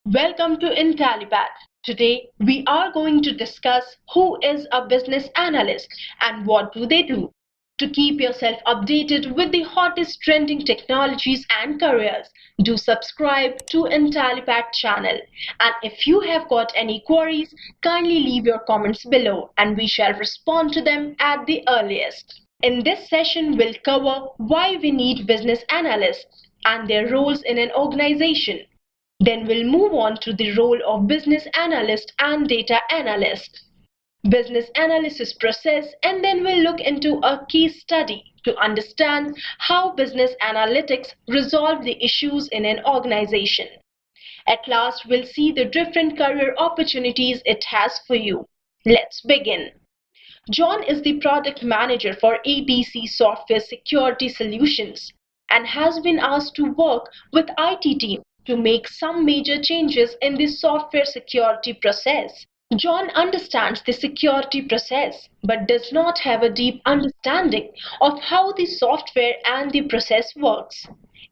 Welcome to Intell. Today we are going to discuss who is a business analyst and what do they do. To keep yourself updated with the hottest trending technologies and careers, do subscribe to Intell channel. And if you have got any queries, kindly leave your comments below and we shall respond to them at the earliest. In this session, we'll cover why we need business analysts and their roles in an organization. Then we'll move on to the role of business analyst and data analyst. Business analysis process, and then we'll look into a case study to understand how business analytics resolve the issues in an organization. At last, we'll see the different career opportunities it has for you. Let's begin. John is the product manager for ABC Software Security Solutions and has been asked to work with IT team to make some major changes in the software security process. John understands the security process but does not have a deep understanding of how the software and the process works.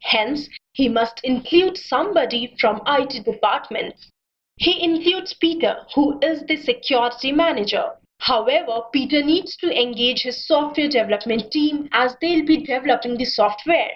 Hence, he must include somebody from IT department. He includes Peter, who is the security manager. However, Peter needs to engage his software development team as they'll be developing the software.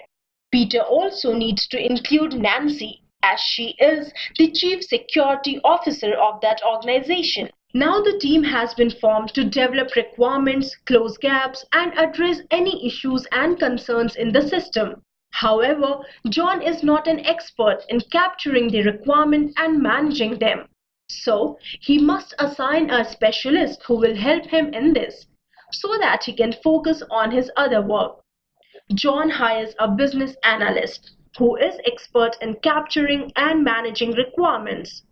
Peter also needs to include Nancy, as she is the Chief Security Officer of that organization. Now the team has been formed to develop requirements, close gaps, and address any issues and concerns in the system. However, John is not an expert in capturing the requirements and managing them. So, he must assign a specialist who will help him in this so that he can focus on his other work. John hires a business analyst who is expert in capturing and managing requirements.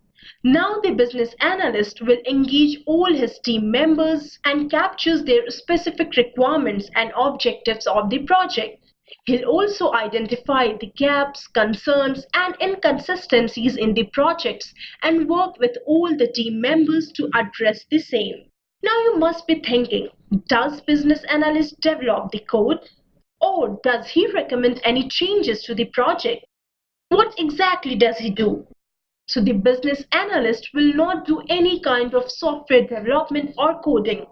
Now the business analyst will engage all his team members and captures their specific requirements and objectives of the project. He'll also identify the gaps, concerns, and inconsistencies in the projects and work with all the team members to address the same. Now you must be thinking, does business analyst develop the code? Or does he recommend any changes to the project? What exactly does he do? So the business analyst will not do any kind of software development or coding.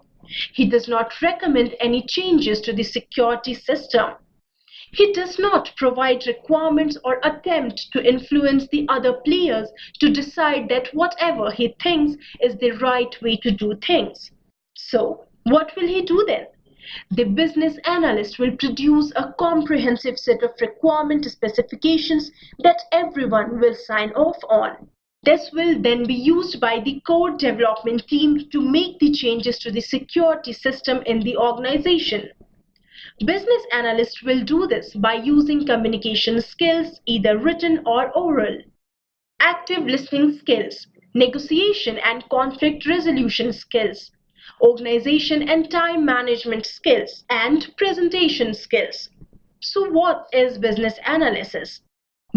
He does not recommend any changes to the security system. He does not provide requirements or attempt to influence the other players to decide that whatever he thinks is the right way to do things. So, what will he do then? The business analyst will produce a comprehensive set of requirement specifications that everyone will sign off on. This will then be used by the core development team to make the changes to the security system in the organization. Business analysts will do this by using communication skills, either written or oral, active listening skills, negotiation and conflict resolution skills, organization and time management skills, and presentation skills. So, what is business analysis?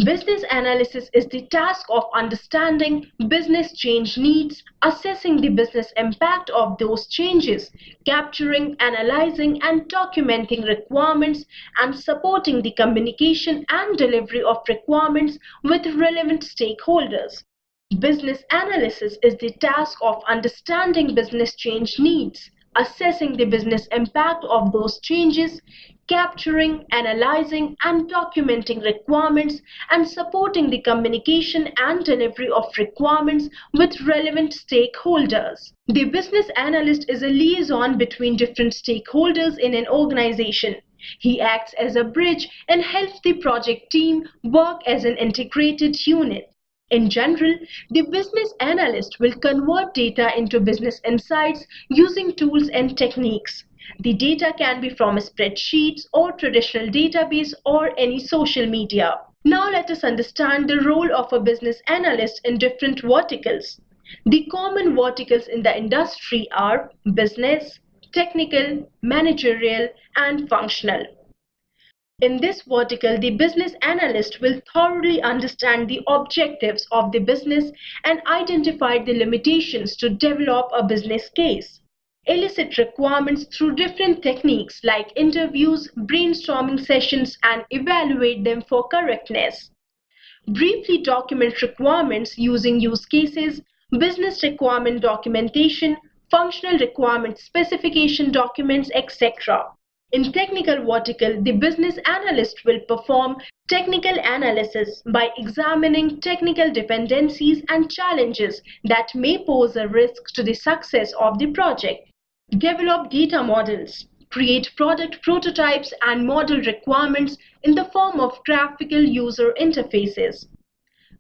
Business analysis is the task of understanding business change needs, assessing the business impact of those changes, capturing, analyzing, and documenting requirements, and supporting the communication and delivery of requirements with relevant stakeholders. Business analysis is the task of understanding business change needs, assessing the business impact of those changes, capturing, analyzing, and documenting requirements, and supporting the communication and delivery of requirements with relevant stakeholders. The business analyst is a liaison between different stakeholders in an organization. He acts as a bridge and helps the project team work as an integrated unit. In general, the business analyst will convert data into business insights using tools and techniques. The data can be from spreadsheets or traditional database or any social media. Now let us understand the role of a business analyst in different verticals. The common verticals in the industry are business, technical, managerial, and functional. In this vertical, the business analyst will thoroughly understand the objectives of the business and identify the limitations to develop a business case. elicit requirements through different techniques like interviews, brainstorming sessions, and evaluate them for correctness. Briefly document requirements using use cases, business requirement documentation, functional requirement specification documents, etc. In technical vertical, the business analyst will perform technical analysis by examining technical dependencies and challenges that may pose a risk to the success of the project. Develop data models. Create product prototypes and model requirements in the form of graphical user interfaces.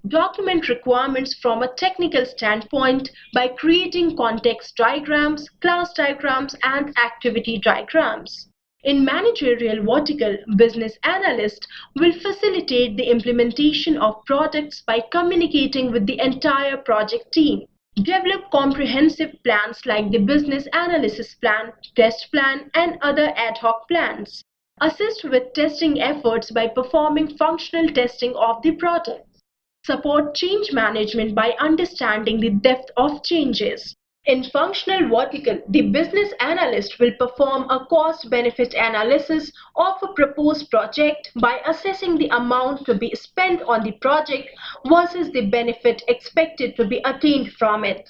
Document requirements from a technical standpoint by creating context diagrams, class diagrams, and activity diagrams. In managerial vertical, business analyst will facilitate the implementation of products by communicating with the entire project team. Develop comprehensive plans like the business analysis plan, test plan, and other ad hoc plans. Assist with testing efforts by performing functional testing of the product. Support change management by understanding the depth of changes. In functional vertical, the business analyst will perform a cost-benefit analysis of a proposed project by assessing the amount to be spent on the project versus the benefit expected to be attained from it.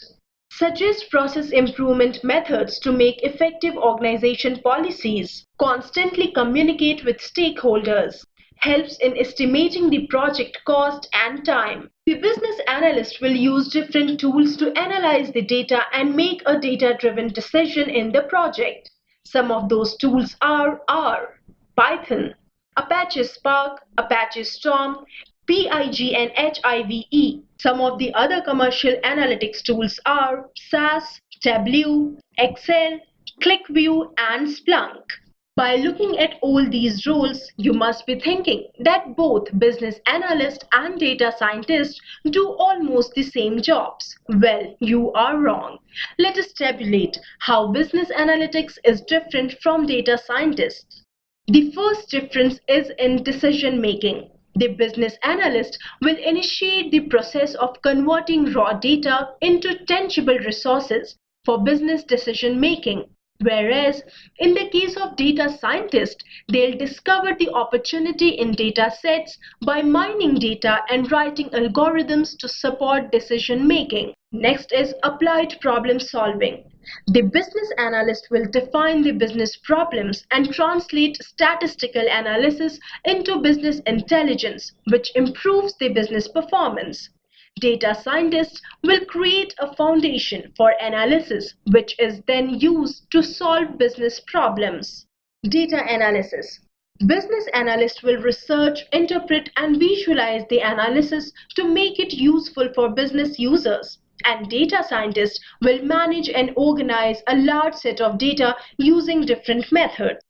Suggest process improvement methods to make effective organization policies. Constantly communicate with stakeholders. Helps in estimating the project cost and time. The business analyst will use different tools to analyze the data and make a data-driven decision in the project. Some of those tools are Python, Apache Spark, Apache Storm, PIG and HIVE. Some of the other commercial analytics tools are SAS, Tableau, Excel, ClickView, and Splunk. By looking at all these roles, you must be thinking that both business analyst and data scientist do almost the same jobs. Well, you are wrong. Let us tabulate how business analytics is different from data scientists. The first difference is in decision making. The business analyst will initiate the process of converting raw data into tangible resources for business decision making. Whereas in the case of data scientists, they'll discover the opportunity in data sets by mining data and writing algorithms to support decision making. Next is applied problem solving. The business analyst will define the business problems and translate statistical analysis into business intelligence, which improves the business performance. Data scientists will create a foundation for analysis, which is then used to solve business problems. Data analysis. Business analysts will research, interpret, and visualize the analysis to make it useful for business users. And data scientists will manage and organize a large set of data using different methods.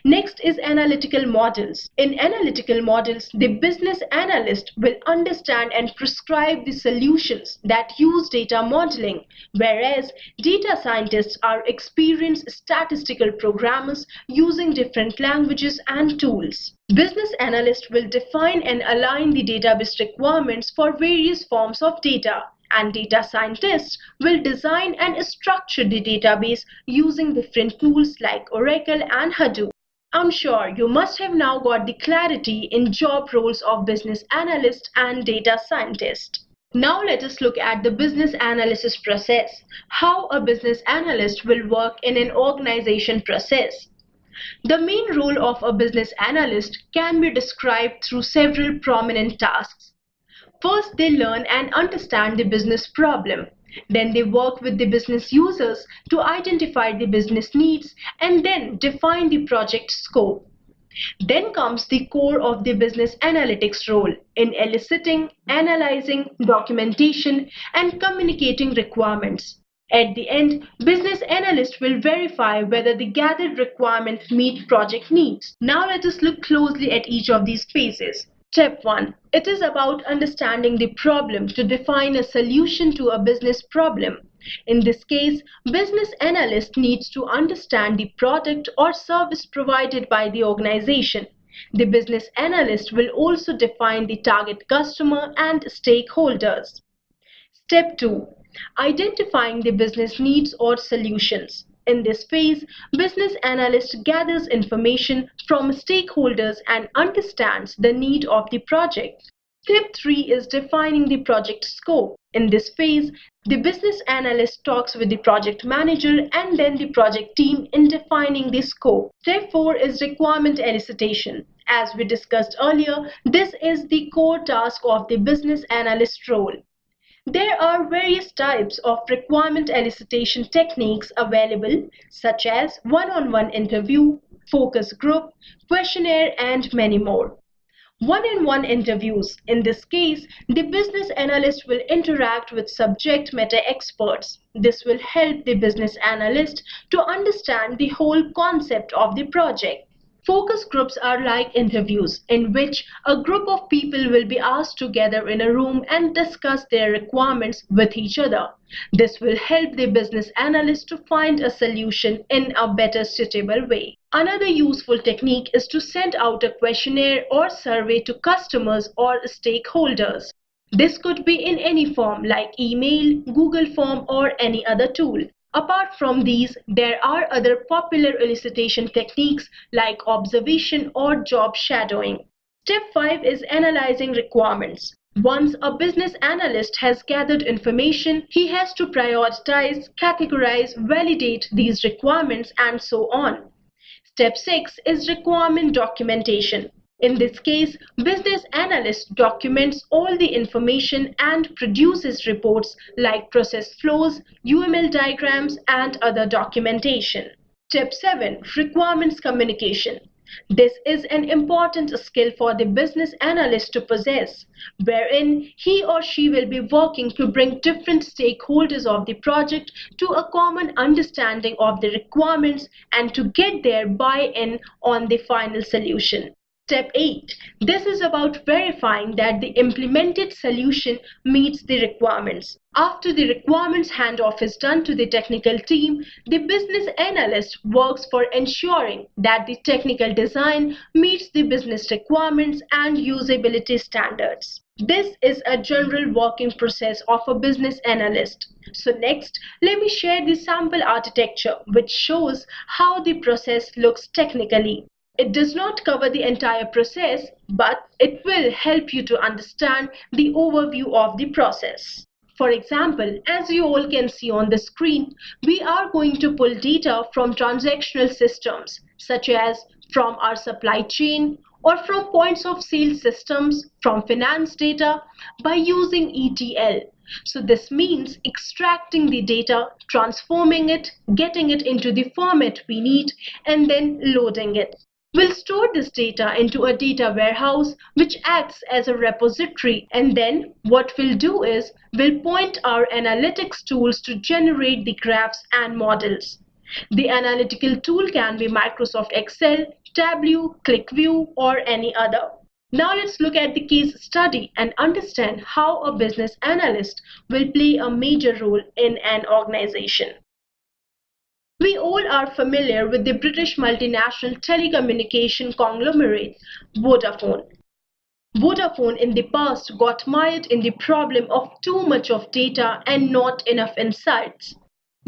Next is analytical models. In analytical models, the business analyst will understand and prescribe the solutions that use data modeling, whereas data scientists are experienced statistical programmers using different languages and tools. Business analyst will define and align the database requirements for various forms of data, and data scientists will design and structure the database using different tools like Oracle and Hadoop. I'm sure you must have now got the clarity in job roles of business analyst and data scientist. Now let us look at the business analysis process, how a business analyst will work in an organization process. The main role of a business analyst can be described through several prominent tasks. First, they learn and understand the business problem. Then they work with the business users to identify the business needs and then define the project scope. Then comes the core of the business analytics role in eliciting, analyzing, documentation, and communicating requirements. At the end, business analyst will verify whether the gathered requirements meet project needs. Now let us look closely at each of these phases. Step 1. It is about understanding the problem to define a solution to a business problem. In this case, business analyst needs to understand the product or service provided by the organization. The business analyst will also define the target customer and stakeholders. Step 2. Identifying the business needs or solutions. In this phase, business analyst gathers information from stakeholders and understands the need of the project. Step 3 is defining the project scope. In this phase, the business analyst talks with the project manager and then the project team in defining the scope. Step 4 is requirement elicitation. As we discussed earlier, this is the core task of the business analyst role. There are various types of requirement elicitation techniques available, such as one-on-one interview, focus group, questionnaire, and many more. One-on-one interviews. In this case, the business analyst will interact with subject matter experts. This will help the business analyst to understand the whole concept of the project. Focus groups are like interviews in which a group of people will be asked to gather in a room and discuss their requirements with each other. This will help the business analyst to find a solution in a better suitable way. Another useful technique is to send out a questionnaire or survey to customers or stakeholders. This could be in any form like email, Google form, or any other tool. Apart from these, there are other popular elicitation techniques like observation or job shadowing. Step 5 is analyzing requirements. Once a business analyst has gathered information, he has to prioritize, categorize, validate these requirements, and so on. Step 6 is requirement documentation. In this case, business analyst documents all the information and produces reports like process flows, UML diagrams, and other documentation. Step 7. Requirements communication. This is an important skill for the business analyst to possess, wherein he or she will be working to bring different stakeholders of the project to a common understanding of the requirements and to get their buy-in on the final solution. Step 8. This is about verifying that the implemented solution meets the requirements. After the requirements handoff is done to the technical team, the business analyst works for ensuring that the technical design meets the business requirements and usability standards. This is a general working process of a business analyst. So next, let me share the sample architecture which shows how the process looks technically. It does not cover the entire process, but it will help you to understand the overview of the process. For example, as you all can see on the screen, we are going to pull data from transactional systems, such as from our supply chain or from points of sale systems, from finance data by using ETL. So this means extracting the data, transforming it, getting it into the format we need, and then loading it. We'll store this data into a data warehouse which acts as a repository, and then what we'll do is we'll point our analytics tools to generate the graphs and models. The analytical tool can be Microsoft Excel, Tableau, ClickView, or any other. Now let's look at the case study and understand how a business analyst will play a major role in an organization. We all are familiar with the British multinational telecommunication conglomerate, Vodafone. Vodafone in the past got mired in the problem of too much of data and not enough insights.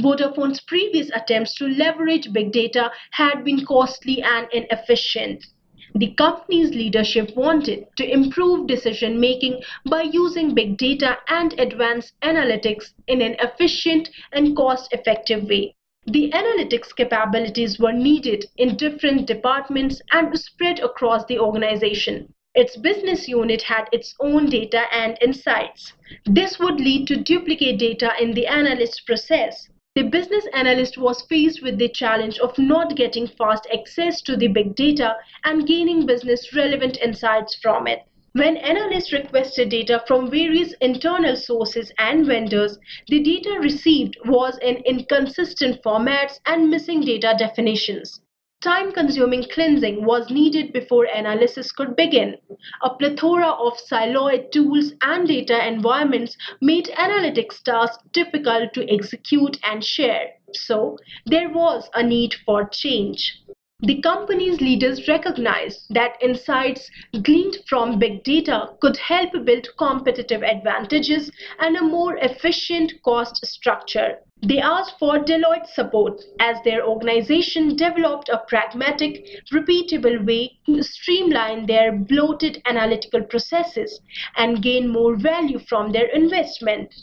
Vodafone's previous attempts to leverage big data had been costly and inefficient. The company's leadership wanted to improve decision making by using big data and advanced analytics in an efficient and cost-effective way. The analytics capabilities were needed in different departments and spread across the organization. Its business unit had its own data and insights. This would lead to duplicate data in the analyst process. The business analyst was faced with the challenge of not getting fast access to the big data and gaining business relevant insights from it. When analysts requested data from various internal sources and vendors, the data received was in inconsistent formats and missing data definitions. Time-consuming cleansing was needed before analysis could begin. A plethora of siloed tools and data environments made analytics tasks difficult to execute and share. So, there was a need for change. The company's leaders recognized that insights gleaned from big data could help build competitive advantages and a more efficient cost structure. They asked for Deloitte support as their organization developed a pragmatic, repeatable way to streamline their bloated analytical processes and gain more value from their investment.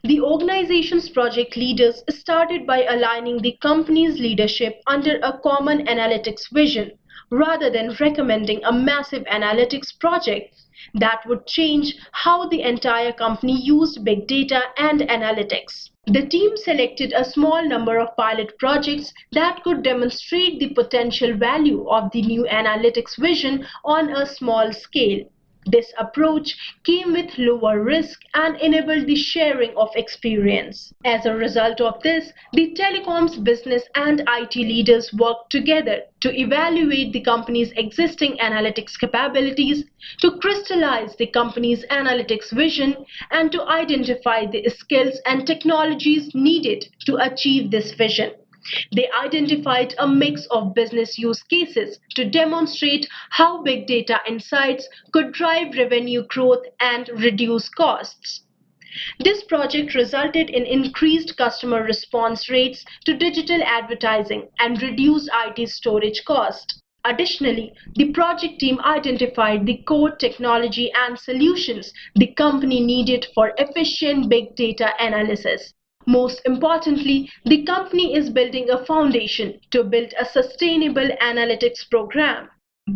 The organization's project leaders started by aligning the company's leadership under a common analytics vision rather than recommending a massive analytics project that would change how the entire company used big data and analytics. The team selected a small number of pilot projects that could demonstrate the potential value of the new analytics vision on a small scale. This approach came with lower risk and enabled the sharing of experience. As a result of this, the telecoms business and IT leaders worked together to evaluate the company's existing analytics capabilities, to crystallize the company's analytics vision, and to identify the skills and technologies needed to achieve this vision. They identified a mix of business use cases to demonstrate how big data insights could drive revenue growth and reduce costs. This project resulted in increased customer response rates to digital advertising and reduced IT storage costs. Additionally, the project team identified the core technology and solutions the company needed for efficient big data analysis. Most importantly, the company is building a foundation to build a sustainable analytics program.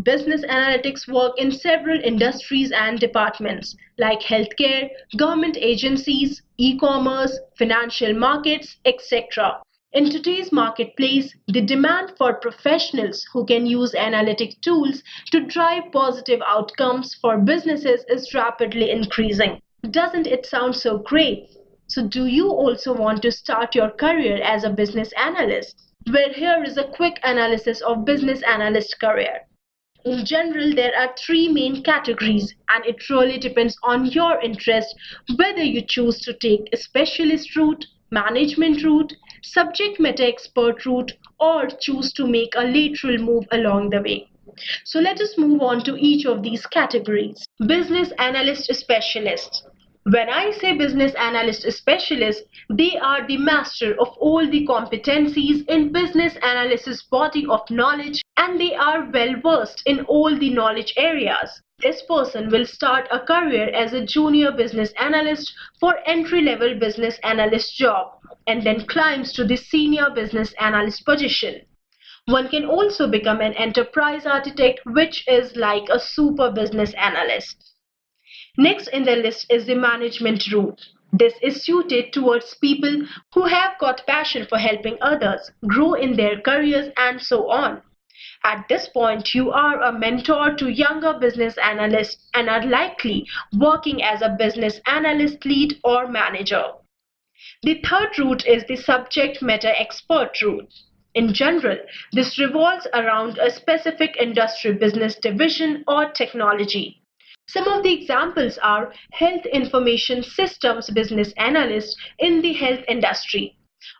Business analytics work in several industries and departments like healthcare, government agencies, e-commerce, financial markets, etc. In today's marketplace, the demand for professionals who can use analytic tools to drive positive outcomes for businesses is rapidly increasing. Doesn't it sound so great? So, do you also want to start your career as a business analyst? Well, here is a quick analysis of business analyst career. In general, there are three main categories, and it really depends on your interest whether you choose to take a specialist route, management route, subject matter expert route, or choose to make a lateral move along the way. So let us move on to each of these categories. Business analyst specialist. When I say business analyst specialist, they are the master of all the competencies in business analysis body of knowledge, and they are well versed in all the knowledge areas. This person will start a career as a junior business analyst for entry-level business analyst job and then climbs to the senior business analyst position. One can also become an enterprise architect, which is like a super business analyst. Next in the list is the management route. This is suited towards people who have got passion for helping others grow in their careers and so on. At this point, you are a mentor to younger business analysts and are likely working as a business analyst lead or manager. The third route is the subject matter expert route. In general, this revolves around a specific industry business division or technology. Some of the examples are health information systems business analyst in the health industry,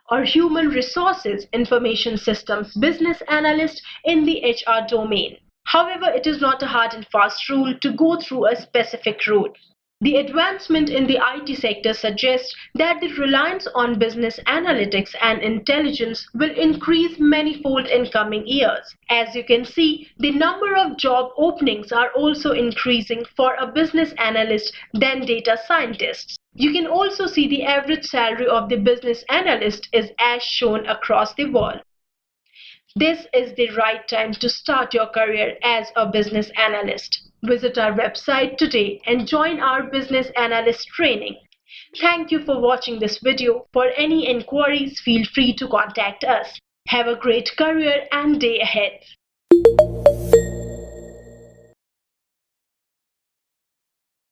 or human resources information systems business analyst in the HR domain. However, it is not a hard and fast rule to go through a specific route. The advancement in the IT sector suggests that the reliance on business analytics and intelligence will increase manifold in coming years. As you can see, the number of job openings are also increasing for a business analyst than data scientists. You can also see the average salary of the business analyst is as shown across the wall. This is the right time to start your career as a business analyst. Visit our website today and join our business analyst training. Thank you for watching this video. For any inquiries, feel free to contact us. Have a great career and day ahead.